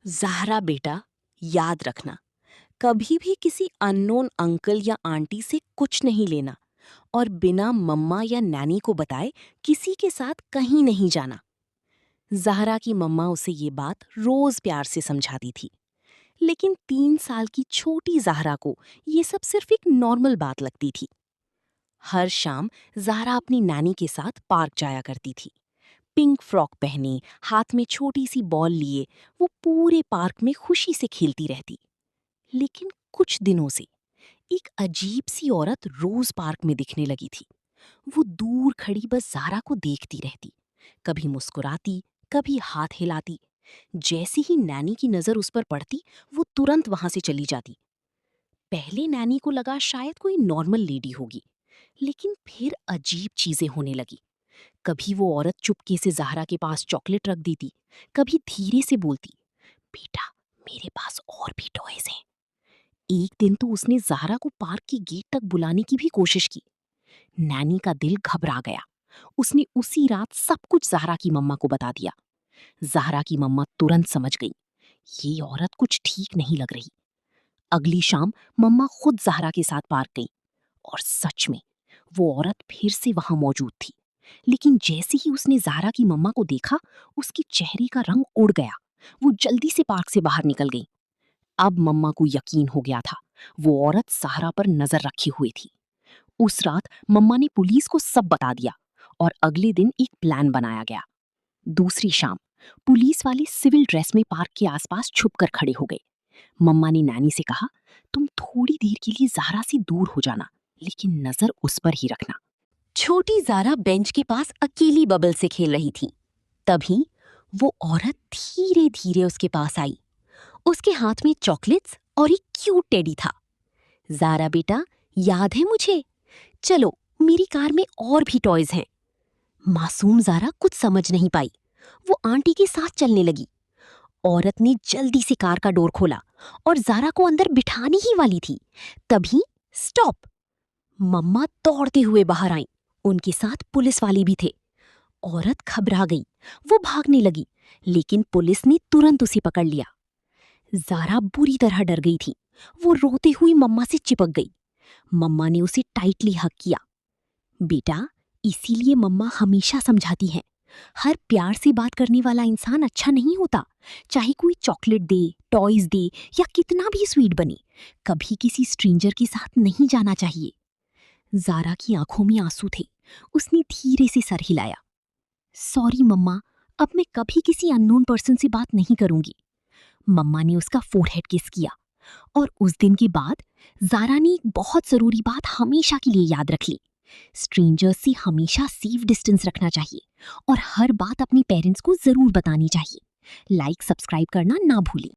ज़हरा बेटा, याद रखना, कभी भी किसी अननोन अंकल या आंटी से कुछ नहीं लेना और बिना मम्मा या नैनी को बताए किसी के साथ कहीं नहीं जाना। ज़हरा की मम्मा उसे ये बात रोज प्यार से समझाती थी, लेकिन 3 साल की छोटी ज़हरा को ये सब सिर्फ एक नॉर्मल बात लगती थी। हर शाम ज़हरा अपनी नैनी के साथ पार्क जाया करती थी। पिंक फ्रॉक पहने, हाथ में छोटी सी बॉल लिए, वो पूरे पार्क में खुशी से खेलती रहती। लेकिन कुछ दिनों से एक अजीब सी औरत रोज पार्क में दिखने लगी थी। वो दूर खड़ी बस ज़ारा को देखती रहती, कभी मुस्कुराती, कभी हाथ हिलाती। जैसे ही नैनी की नजर उस पर पड़ती, वो तुरंत वहां से चली जाती। पहले नैनी को लगा शायद कोई नॉर्मल लेडी होगी, लेकिन फिर अजीब चीजें होने लगी। कभी वो औरत चुपके से ज़हरा के पास चॉकलेट रख देती, कभी धीरे से बोलती, बेटा, मेरे पास और भी टॉयज हैं। एक दिन तो उसने ज़हरा को पार्क की गेट तक बुलाने की भी कोशिश की। नैनी का दिल घबरा गया। उसने उसी रात सब कुछ ज़हरा की मम्मा को बता दिया। ज़हरा की मम्मा तुरंत समझ गई, ये औरत कुछ ठीक नहीं लग रही। अगली शाम मम्मा खुद ज़हरा के साथ पार्क गई, और सच में वो औरत फिर से वहां मौजूद थी। लेकिन जैसे ही उसने ज़हरा की मम्मा को देखा, उसके चेहरे का रंग उड़ गया। वो जल्दी से पार्क से बाहर निकल गई। अब मम्मा को यकीन हो गया था, वो औरत ज़हरा पर नजर रखी हुई थी। उस रात मम्मा ने पुलिस को सब बता दिया, और अगले दिन एक प्लान बनाया गया। दूसरी शाम पुलिस वाले सिविल ड्रेस में पार्क के आसपास छुपकर खड़े हो गए। मम्मा ने नैनी से कहा, तुम थोड़ी देर के लिए ज़हरा से दूर हो जाना, लेकिन नजर उस पर ही रखना। छोटी ज़ारा बेंच के पास अकेली बबल से खेल रही थी। तभी वो औरत धीरे धीरे उसके पास आई। उसके हाथ में चॉकलेट्स और एक क्यूट टेडी था। ज़ारा बेटा, याद है मुझे? चलो, मेरी कार में और भी टॉयज हैं। मासूम ज़ारा कुछ समझ नहीं पाई। वो आंटी के साथ चलने लगी। औरत ने जल्दी से कार का डोर खोला और ज़ारा को अंदर बिठाने ही वाली थी। तभी स्टॉप! मम्मा दौड़ते हुए बाहर आईं। उनके साथ पुलिस वाले भी थे। औरत घबरा गई। वो भागने लगी, लेकिन पुलिस ने तुरंत उसे पकड़ लिया। ज़ारा बुरी तरह डर गई थी। वो रोती हुई मम्मा से चिपक गई। मम्मा ने उसे टाइटली हग किया। बेटा, इसीलिए मम्मा हमेशा समझाती हैं, हर प्यार से बात करने वाला इंसान अच्छा नहीं होता। चाहे कोई चॉकलेट दे, टॉयज दे या कितना भी स्वीट बने, कभी किसी स्ट्रेंजर के साथ नहीं जाना चाहिए। ज़ारा की आंखों में आंसू थे। उसने धीरे से सर हिलाया। सॉरी मम्मा, अब मैं कभी किसी अननोन पर्सन से बात नहीं करूंगी। मम्मा ने उसका फोरहेड किस किया, और उस दिन के बाद ज़ारा ने एक बहुत जरूरी बात हमेशा के लिए याद रख ली। स्ट्रेंजर्स से हमेशा सेफ डिस्टेंस रखना चाहिए, और हर बात अपने पेरेंट्स को जरूर बतानी चाहिए। लाइक, सब्सक्राइब करना ना भूलें।